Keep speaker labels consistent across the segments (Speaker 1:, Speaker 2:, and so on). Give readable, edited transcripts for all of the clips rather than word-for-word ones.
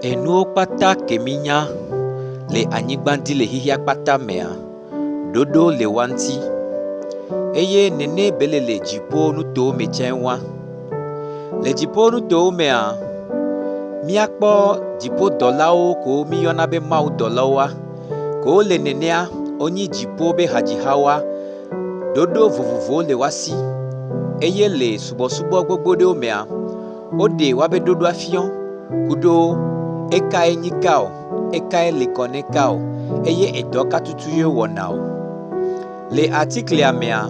Speaker 1: Enuwo kpata keminya le anyigbandi le xixia kpata mea, ɖoɖo le wa ŋuti eye nene bele le dziƒo nutowo me tsɛ wa. Le dziƒo nutowo mea, míakpɔ dziƒodɔlawo ko míyɔna be mawudɔlawoa, ko le nenea wonyi dziƒo be hadzihawoa, ɖoɖo vovovowo le wa si eye le subɔsubɔ gbogbo ɖewo mea, woɖe woabe ɖoɖoa fiɔ kuɖo ekae nyi ka o, ekae le kɔ ne ka o eye edɔ katutu ye wɔna o. Le artiklea mea,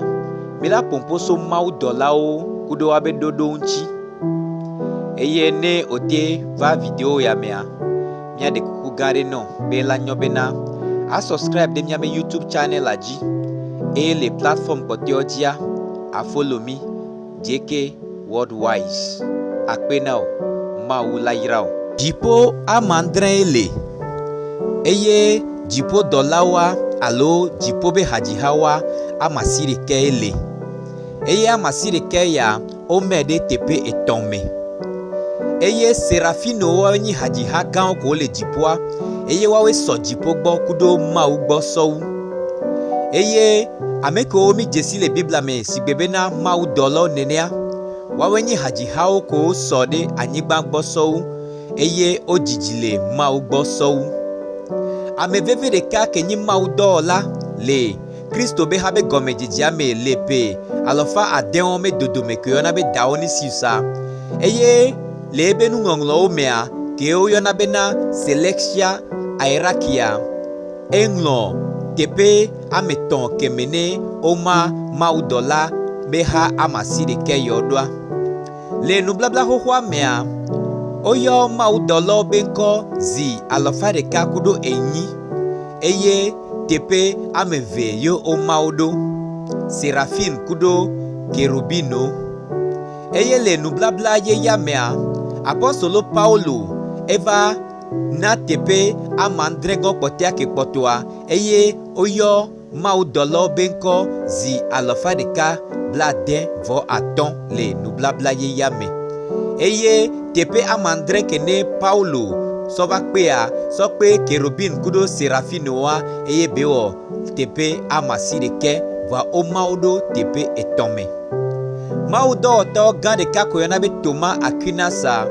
Speaker 1: míla ƒoƒoso mawudɔlawo kuɖo woabe ɖoɖo ŋuti eye ne wòde va video ya mea, míaɖe kuku gã aɖe nɔ be la nyɔ bena asubscribe ɖe míabe YouTube channela dzi eye le platform kpɔtɔewo dzia, afollow mi JK Worldwise. Akpe na o, Mawu la yra o. Dziƒo amandre le eye dziƒodɔlawoa alo dziƒo be hadzihawoa amasi ɖeke le eye amasi ɖeke ya wome ɖe teƒe etɔ̃ me eye serafinowo nyi hadziha gãwo ko le dziƒoa eye woawoe sɔ dziƒo gbɔ kuɖo Mawu gbɔ sɔwu eye ame kewo mi dzesi le Biblia me si gbe bena mawudɔlawo nenea, woawoe nyi hadzihawo ko sɔ ɖe anyigba gbɔ sɔwu eye wo dzidzi le Mawu gbɔ sɔwu. Ame veve ɖeka ke nyi mawudɔwɔla le Kristo be habe gɔmedzedzea me le ƒe 600 me dodome ke yɔna be Dionysiusa eye le ebe nuŋɔŋlɔwo mea ke woyɔna bena Selexia Airakia eŋlɔ teƒe ame 3 keme ne woma mawudɔla be ha amasi ɖeke yɔ ɖoa. Le nublabla xoxoa mea, woyɔ mawudɔlawo be ŋkɔ zi 100 kuɖo 8 eye teƒe ame 2 ye woma wo ɖo, Serafin kuɖo Kerubino eye le nublabla yeya mea, apɔstolo Paulo eva na teƒe amandre gɔ kpɔtɔa ke kpɔtɔa eye woyɔ mawudɔlawo be ŋkɔ zi 115 le nublabla yeya me eye teƒe amandre ke ne Paulo sɔ va kpea sɔ kpe Kerubin kuɖo Serafinoa eye be wɔ teƒe amasi ɖeke va woma wo ɖo teƒe 3 me. Mawudɔwɔtɔ gã ɖeka ko yɔna be Thomas Aquinasa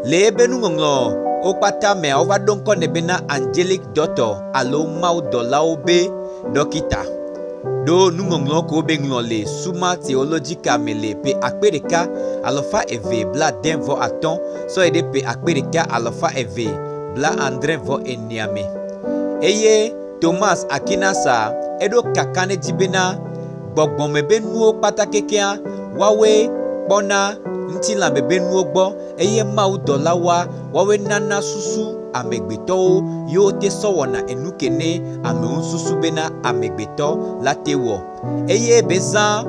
Speaker 1: le ebe nuŋɔŋlɔ wo kpata mea wova ɖo ŋkɔ nɛ bena angelic doctor alo mawudɔlawo be dɔkita ɖo nuŋɔŋlɔ ko be ŋlɔ le Summa Theologica me le ƒe 1295 sɔ yi ɖe ƒe 1294 me eye Thomas Aquinasa eɖo kaka ne dzi bena gbɔgbɔme be nuwo kpata kekea woawoe kpɔna ŋutilãme be nuwo gbɔ eye mawudɔlawoa woawoe nana susu amegbetɔwo yewo te sɔ wɔna enu ke ne amewo susu bena amegbetɔ la te wɔ eye be zã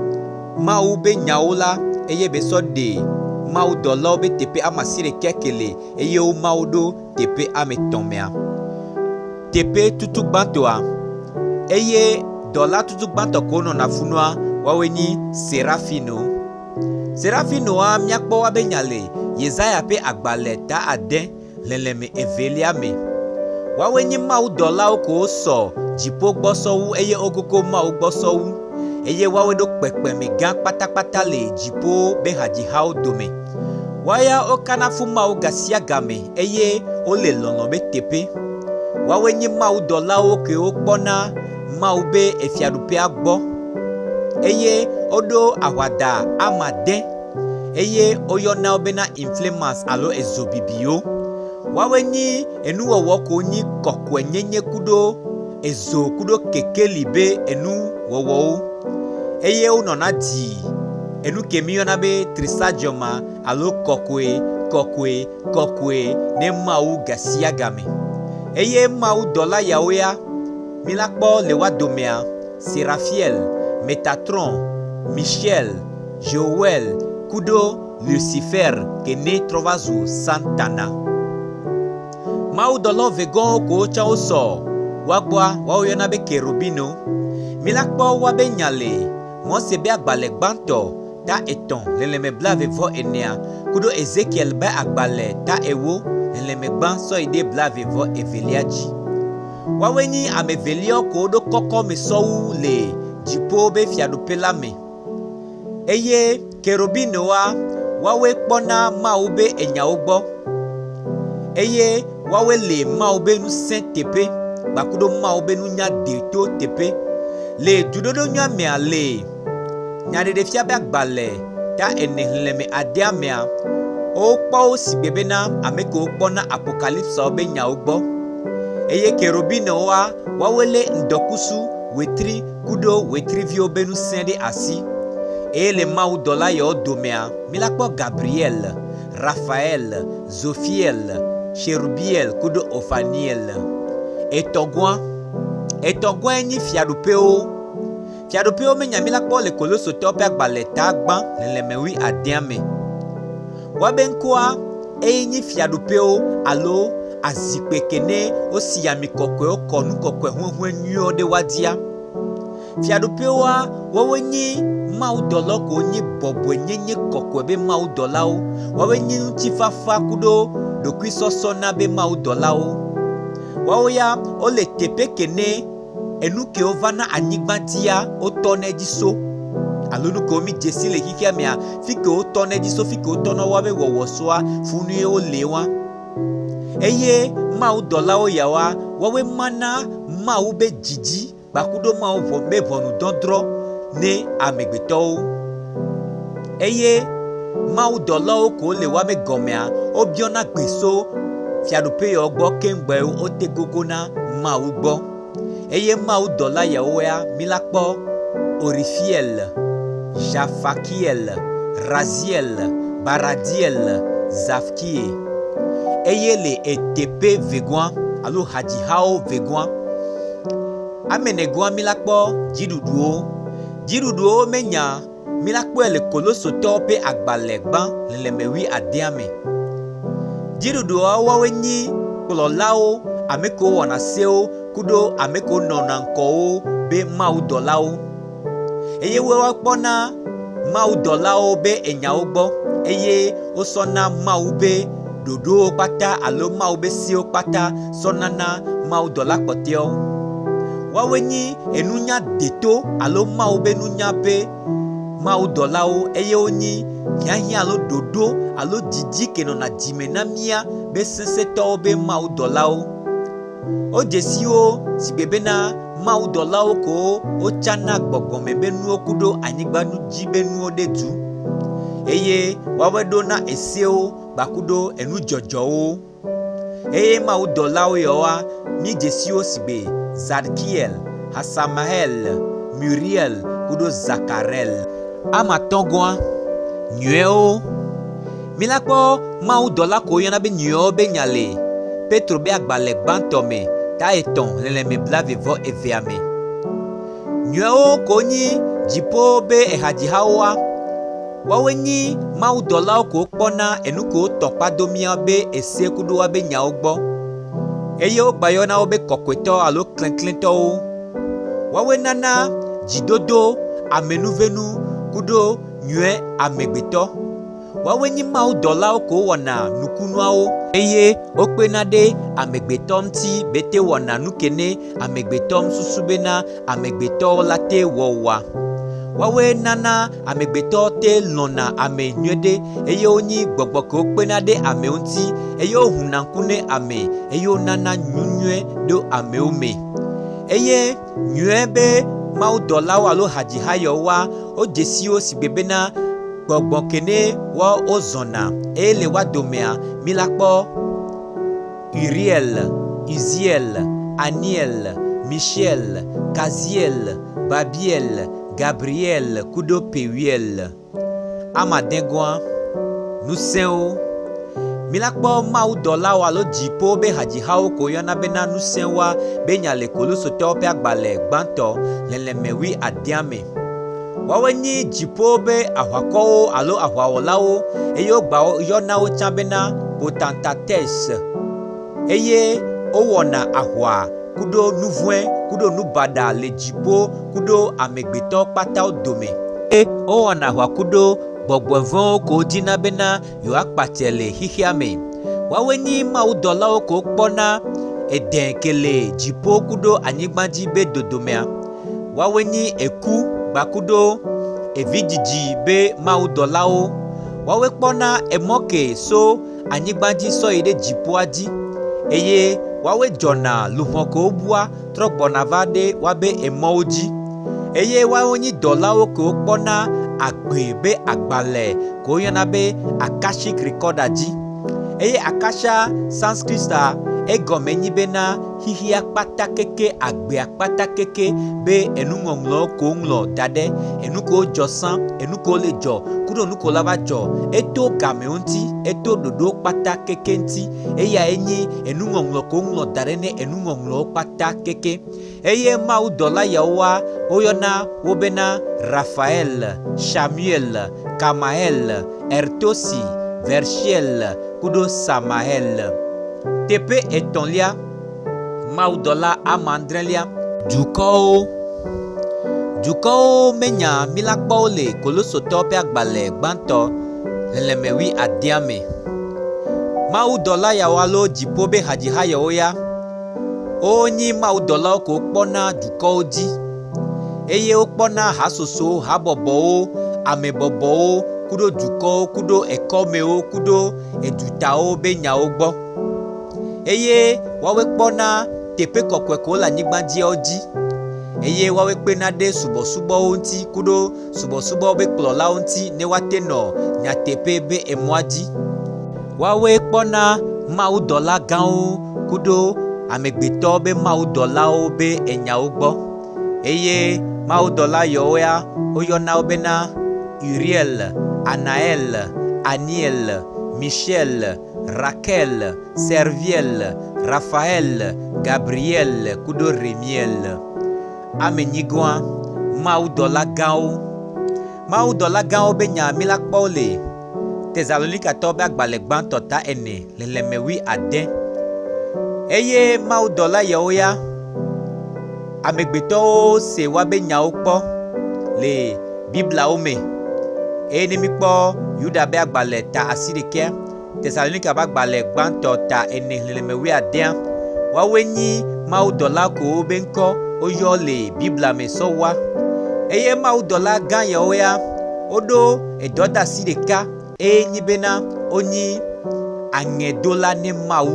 Speaker 1: Mawu be nyawo la eye be sɔ ɖe mawudɔlawo be teƒe amasi ɖeke ke le eye wo mawo ɖo teƒe ame 3 mea. Teƒe tutu gbãtɔa eye dɔla tutu gbãtɔ ko nɔna funua woawoe nyi Serafinoa míakpɔ woabe nya le Yesaya ƒe agbalẽ ta 6 leleme 2 me. Woawoe nyi mawudɔlawo ko sɔ dziƒo gbɔ sɔwu eye wokoko Mawu gbɔ sɔwu eye woawoe ɖo kpekpeme gã kpatakpata le dziƒo be hadzihawo dome. Woya wokana fu Mawu ga sia game eye wole lɔlɔ̃ be teƒe. Woawoe nyi mawudɔlawo ke wokpɔna Mawu be efiaɖuƒea gbɔ eye woɖo aʋada amade eye woyɔna wo bena inflamers alo ezobibiwo. Woawoe nyi enuwɔwɔ ko nyi kɔkɔenyenye kuɖo ezo kuɖo kekeli be enuwɔwɔwo eye wonɔna dzi enu ke mi yɔna be trisadiɔma alo kɔkɔe ne Mawu ga sia game eye mawudɔla yawo ya mi la kpɔ le wa domea Serafiel, Metatron, Michel, Joel kuɖo Lucifer ke ne trɔ va zu Santana. Mawudɔlawo vegɔwo ko wotsã wosɔ woagbɔa woawo yɔna be Kerubino. Mi la kpɔ woabe nya le Mose be agbalẽ gbãtɔ ta 3 leleme 24 kuɖo Ezekiel be agbalẽ ta 1 Lemegban so ide blavevo eveliaji. Wawenyi amevelio ko do koko me sowu le jipo be fiadupe la me. Eye kerubino wa wawe kpona maube enyaogbo. Eye wawe le maube nu sen tepe bakudo maube nu nya deto tepe le dudodo nya me ale nya de fiabe agbale ta enehleme adiamea o kpo sigbebe na ameko kpona apocalypse obe nyaogbo. Eye kerubino wa wawele ndokusu wetri kudo wetri vio benu sende asi. Et les maou dola yo domea, milakpo Gabriel, Raphaël, Zophiel, Cherubiel, kudo Ophaniel. Et togwa ni fiadupeo. Fiadupeo me nyamilakpo le koloso tope akbaleta agba le mewi adiame. Wabenkwa ni fiadupeo alo azipekene osiyami kokwe okonu kokwe hwenhwen nyo de wadia. Fiadupeo wa wawenyi maudolo ko nyi bobwe nyenye kokwe be maudola o wawenyi ntifafa kudo dokwi sosona be maudola o waoya ole tepe kene enuke ovana anyigbantia otonejiso alunu ko mi jesi le kikia mea fike otonejiso fike otono wabe wowosoa funu o lewa eye maudola o yawa wawe mana maube jiji bakudo mauvo be bonu dondro ne amegbeto eye maudolo ko le wa me gomea obiona gbeso fiadupe yo gbo kengbe o te gogona maugbo eye maudola yaoya milakpo Orifiel, Jafakiel, Raziel, Baradiel, Zafkie eye le etepe vegwan alo hadihao vegwan amenegwan milakpo jiduduo menya milakpo ele koloso tope agbalegban lemewi adiame. Jiduduo wawenyi kololao ameko wanaseo kudo ameko nonanko be maudolao. Eye wewa kpona maudolao be enyaogbo. Eye osona maube dodo pata alo maube sio pata sonana maudola poteo. Wawenyi enunya deto alo maube nunya be maudolao eye onyi nyahi alo dodo alo jiji kenona jimena mia be senseto be maudolao o jesio sibebena maudolao ko o chana gbogbome be nu okudo anyigbanu jibe nu odetu eye wawedo na eseo bakudo enu jojo o eye maudolao yoa mi jesio sibe Zadkiel, Hasamahel, Muriel, kudo Zakarel. Amatongwa, Nyeo. Milakpo maudola ko yana be Nyeo be nyale. Petro be agbalek bantome. Ta eton leleme blavevo eveame. Nyeo konyi jipo be ehajihawa. Wawenyi maudola ko kpona enuko tokpadomia be ese kudo wa be nyaogbo. Eyo bayona obe kokweto alo klenklinto wawe nana jidodo amenuvenu kudo nyue amegbeto wawe nyi maudola oko wana nukunuao eye okpenade amegbeto mti bete wana nukene amegbeto msusubena amegbeto late wowa wawe nana amegbeto te lona ame nyuede eye onyi gbogboko okpenade ame unti eye ohunankune ame eye onana nyunyue do ame ome eye nyue be maudola walo hajihayo wa o jesio sibebena gbogbokene wa ozona ele wa domea milakpo Uriel, Uziel, Aniel, Michel, Kaziel, Babiel, Gabriel, kudo Periel. Amadengwa, Nuseo. Milakpo maudola walo jipo be hajihao koyona bena nusewa be nyale koluso tope agbale gbanto lelemewi adiame. Wawenyi jipo be ahwako alo ahwawolao eyo gbao yonao chambena potentatesse. Eye owona ahwa kudo nuvwe kudo nubada le jipo kudo amegbeto pata odome owona ahwa kudo bogbonvon ko dina bena yo akpatele hihiame Wawe nyi mawudɔlawo ko kpɔna edenkele dziƒo kudo anyigbadzi be dodomea. Wawe nyi eku gbakudo evidzidzi be mawudɔlawo. Wawe kpɔna emɔke so anyigbadzi sɔ yi ɖe dziƒoa dzi eye wawe dzɔna luhɔ ko bua trɔ gbɔna va ɖe wabe emɔwo dzi eye wawe nyi dɔlawo ko kpɔna agbe be agbalẽ ko yɔna be akashic recorder dzi eye akasha sanskrita egɔme nyi bena xixia kpata keke agbea kpata keke be enuŋɔŋlɔ ko ŋlɔ da ɖe enu ko dzɔ sã enu ko le dzɔ kudo nu ko la va dzɔ eto game ŋuti eto ɖoɖo kpata keke ŋuti eya enyi enuŋɔŋlɔ ko ŋlɔ da ɖe ne enuŋɔŋlɔwo kpata keke eye mawudɔla yawoa woyɔna wo bena Raphael, Samuel, Kamael, Ertosi, Vershiel kudo Samael. Teƒe etɔ̃lia mawudɔla amandrelia dukɔwo menya milakpɔwo le kolosotɔwo ƒe agbalẽ gbãtɔ xexlẽme 19 me. Mawudɔla yawo alo dziƒo be hadziha yawo ya wonyi mawudɔlawo ko kpɔna dukɔwo dzi eye wokpɔna hasosowo habɔbɔwo amebɔbɔwo kudo dukɔwo kudo ekɔmewo kudo edutawo be nyawo gbɔ eye wawe kpɔna teƒe kɔkɔe ko le anyigbadziawo dzi eye wawe kpena ɖe subɔsubɔwo ŋuti kudo subɔsubɔwo be kplɔlawo ŋuti ne woate nɔ nyateƒe be emɔa dzi. Wawe kpɔna mawudɔla gãwo kudo amegbetɔwo be mawudɔlawo be enyawo gbɔ eye mawudɔla yawo ya woyɔna wo bena Uriel, Anael, Aniel, Michel, Raquel, Serviel, Raphael, Gabriel kudo Remiel. Amenyigoa mawudɔla gãwo be nya mi la kpɔwo le Tesalonikatɔwo be agbalẽ gbãtɔ ta 4 xexlẽme 19 eye mawudɔla yawo ya amegbetɔwo se wabe nyawo kpɔ le Biblawo me eye ne mi kpɔ Yuda be agbalẽ ta 11 Tesalonika be agbalẽ gbãtɔ ta 4 xexlẽme 19 wawe nyi mawudɔla kowo be ŋkɔ woyɔ le Bibla me sɔ wa eye mawudɔla gã yawo ya woɖo edɔdeasi ɖeka eye nyi bena wonyi aŋedola ne Mawu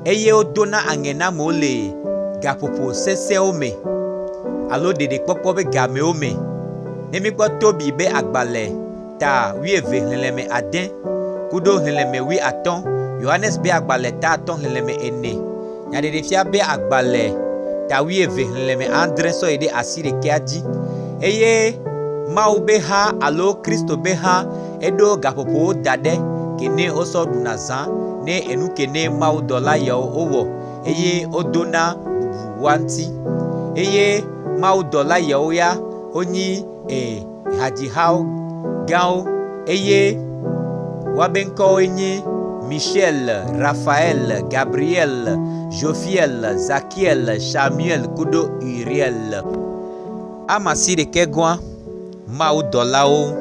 Speaker 1: eye wodona aŋe na amewo le gaƒoƒo sesẽwo me alo ɖeɖekpɔkpɔ be gamewo me. Ne mi kpɔ Tobi be agbalẽ ta 12 xexlẽme 10 kudo xexlẽme 15 Yohanes be agbalẽ ta 5 xexlẽme 4 nyaɖeɖefia be agbalẽ ta 12 xexlẽme 7 sɔ yi ɖe 11 dzi eye Mawu be ha alo Kristo be ha eɖo gaƒoƒowo da ɖe kene wosɔ ɖuna zã ne enu kene mawudɔla yawo wowɔ eye wodona bubu wa ŋuti eye mawudɔla yawo ya wonyi hadzihawo gãwo eye wabe ŋkɔwoe nye Michel, Raphael, Gabriel, Jophiel, Zakiel, Samuel kudo Uriel. Amasi ɖeke gɔa mawudɔlawo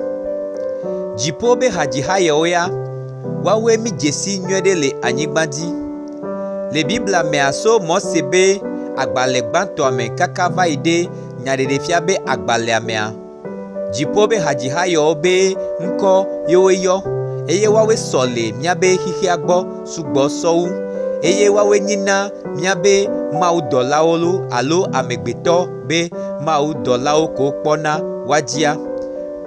Speaker 1: dziƒo be hadziha yawo ya wawe mi dzesi nyuie ɖe le anyigba dzi le Bibla mea so Mose be agbalẽ gbãtɔa me kaka va yi ɖe nyaɖeɖefia be agbalẽa mea dziƒo be hadziha yawo be ŋkɔ yewo yɔ eye wawe sɔ le miabe xixia gbɔ sugbɔ sɔwu eye wawe nyina miabe mawudɔlawo alo amegbetɔ be mawudɔlawo ko kpɔna wadzia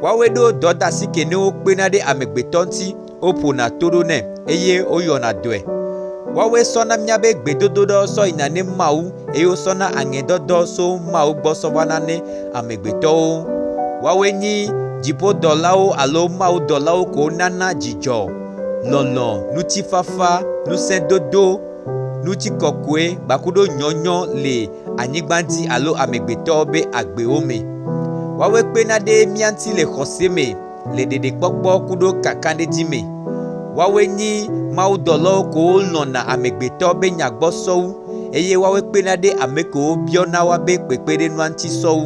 Speaker 1: wawe ɖo dɔdeasi ke ne wokpena ɖe amegbetɔ ŋuti woƒona to ɖo nɛ eye woyɔna dɔe wawe sɔna miabe gbedodoɖɔ sɔ yina ne Mawu eye wosɔna aŋedɔdɔ so Mawu gbɔ sɔ vana ne amegbetɔwo wawe nyi dziƒodɔlawo alo mawudɔlawo ko nana dzidzɔ lɔlɔ ŋutifafa ŋusẽdodo ŋutikɔkɔe gbakuɖo nyɔnyɔ le anyigba dzi alo amegbetɔwo be agbewo me wawe kpena ɖe mia ŋuti le xɔse me le ɖeɖekpɔkpɔ kuɖo kakaɖedzi me wawe nyi mawudɔlawo ko lɔna amegbetɔ be nyagbɔsɔwu eye wawe kpena ɖe ame kowo biɔna wa be kpekpeɖenua ŋuti sɔwu